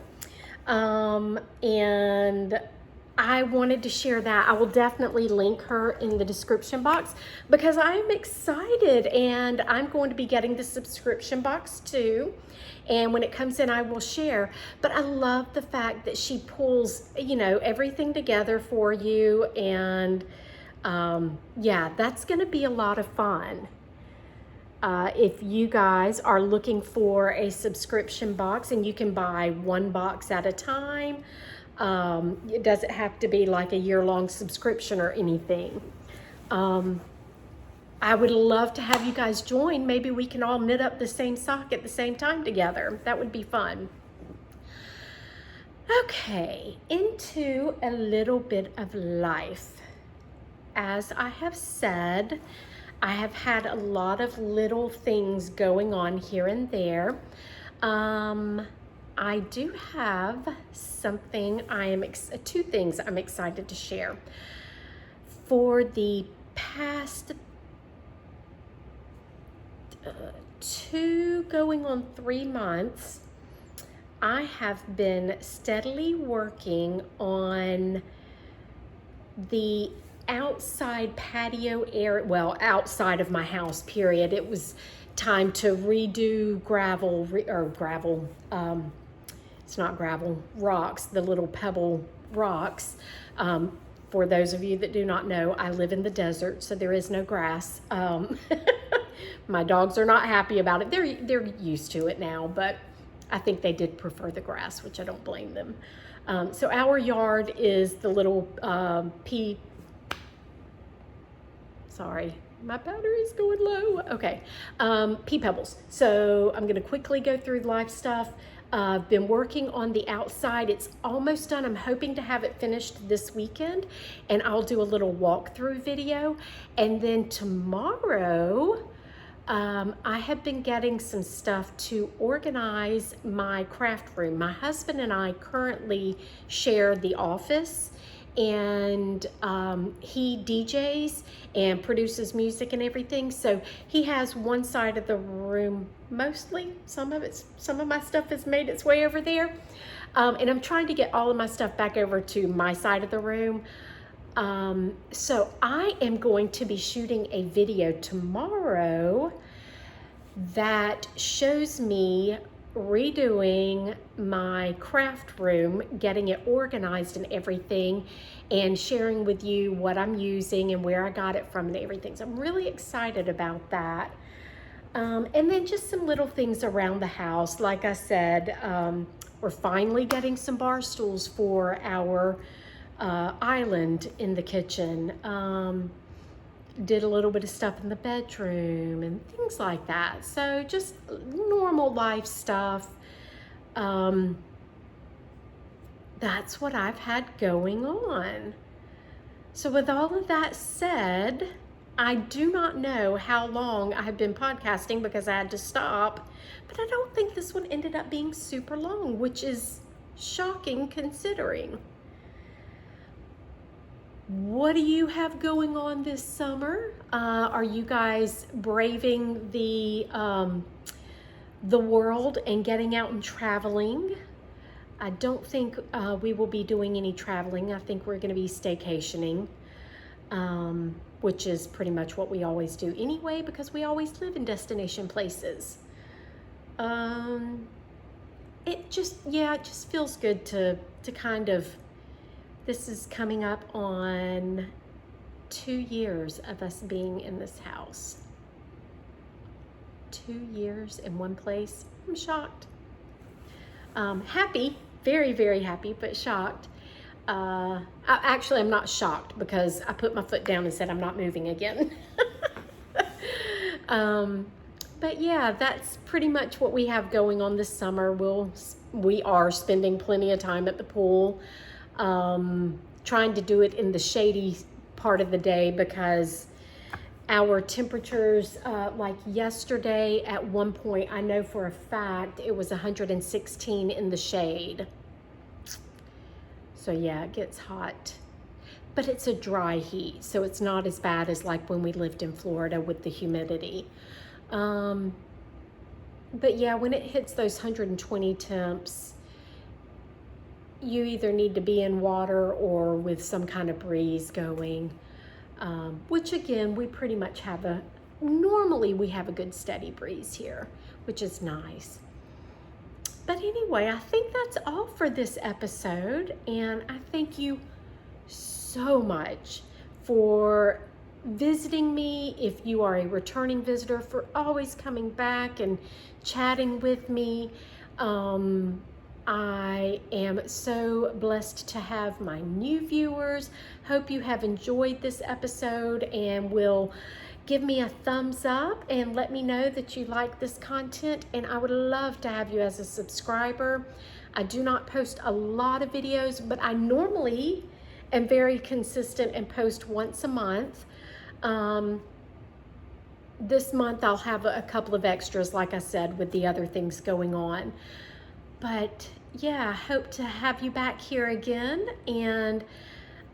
And I wanted to share that. I will definitely link her in the description box because I'm excited, and I'm going to be getting the subscription box too. And when it comes in, I will share. But I love the fact that she pulls, you know, everything together for you, and Yeah, that's going to be a lot of fun. If you guys are looking for a subscription box, and you can buy one box at a time, it doesn't have to be like a year-long subscription or anything. I would love to have you guys join. Maybe we can all knit up the same sock at the same time together. That would be fun. Okay, into a little bit of life. As I have said, I have had a lot of little things going on here and there. I do have something two things I'm excited to share. For the past 2 going on 3 months, I have been steadily working on the outside patio area, well, outside of my house, period. It was time to redo it's not gravel, rocks, the little pebble rocks. For those of you that do not know, I live in the desert, so there is no grass. My dogs are not happy about it. They're used to it now, but I think they did prefer the grass, which I don't blame them. So our yard is the little sorry, my battery's going low. Okay, pea pebbles. So I'm gonna quickly go through the live stuff. I've been working on the outside. It's almost done. I'm hoping to have it finished this weekend, and I'll do a little walkthrough video. And then tomorrow, I have been getting some stuff to organize my craft room. My husband and I currently share the office, and he DJs and produces music and everything. So he has one side of the room, mostly, some of my stuff has made its way over there. And I'm trying to get all of my stuff back over to my side of the room. So I am going to be shooting a video tomorrow that shows me redoing my craft room, getting it organized and everything, and sharing with you what I'm using and where I got it from and everything. So I'm really excited about that. And then just some little things around the house. Like I said, we're finally getting some bar stools for our island in the kitchen. Did a little bit of stuff in the bedroom and things like that. So just normal life stuff. That's what I've had going on. So with all of that said, I do not know how long I have been podcasting because I had to stop, but I don't think this one ended up being super long, which is shocking considering. What do you have going on this summer? Are you guys braving the world and getting out and traveling? I don't think we will be doing any traveling. I think we're going to be staycationing, which is pretty much what we always do anyway, because we always live in destination places. It just feels good to kind of. This is coming up on 2 years of us being in this house. 2 years in one place. I'm shocked. Happy, very, very happy, but shocked. I'm not shocked because I put my foot down and said I'm not moving again. But yeah, that's pretty much what we have going on this summer. We are spending plenty of time at the pool. Trying to do it in the shady part of the day because our temperatures, like yesterday at one point, I know for a fact it was 116 in the shade. So yeah, it gets hot, but it's a dry heat, so it's not as bad as like when we lived in Florida with the humidity. But yeah, when it hits those 120 temps, you either need to be in water or with some kind of breeze going, which again, we pretty much have normally we have a good steady breeze here, which is nice. But anyway, I think that's all for this episode, and I thank you so much for visiting me. If you are a returning visitor, for always coming back and chatting with me. I am so blessed to have my new viewers. Hope you have enjoyed this episode and will give me a thumbs up and let me know that you like this content, and I would love to have you as a subscriber. I do not post a lot of videos, but I normally am very consistent and post once a month. This month I'll have a couple of extras, like I said, with the other things going on. But yeah, I hope to have you back here again, and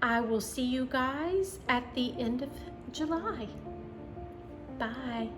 I will see you guys at the end of July. Bye.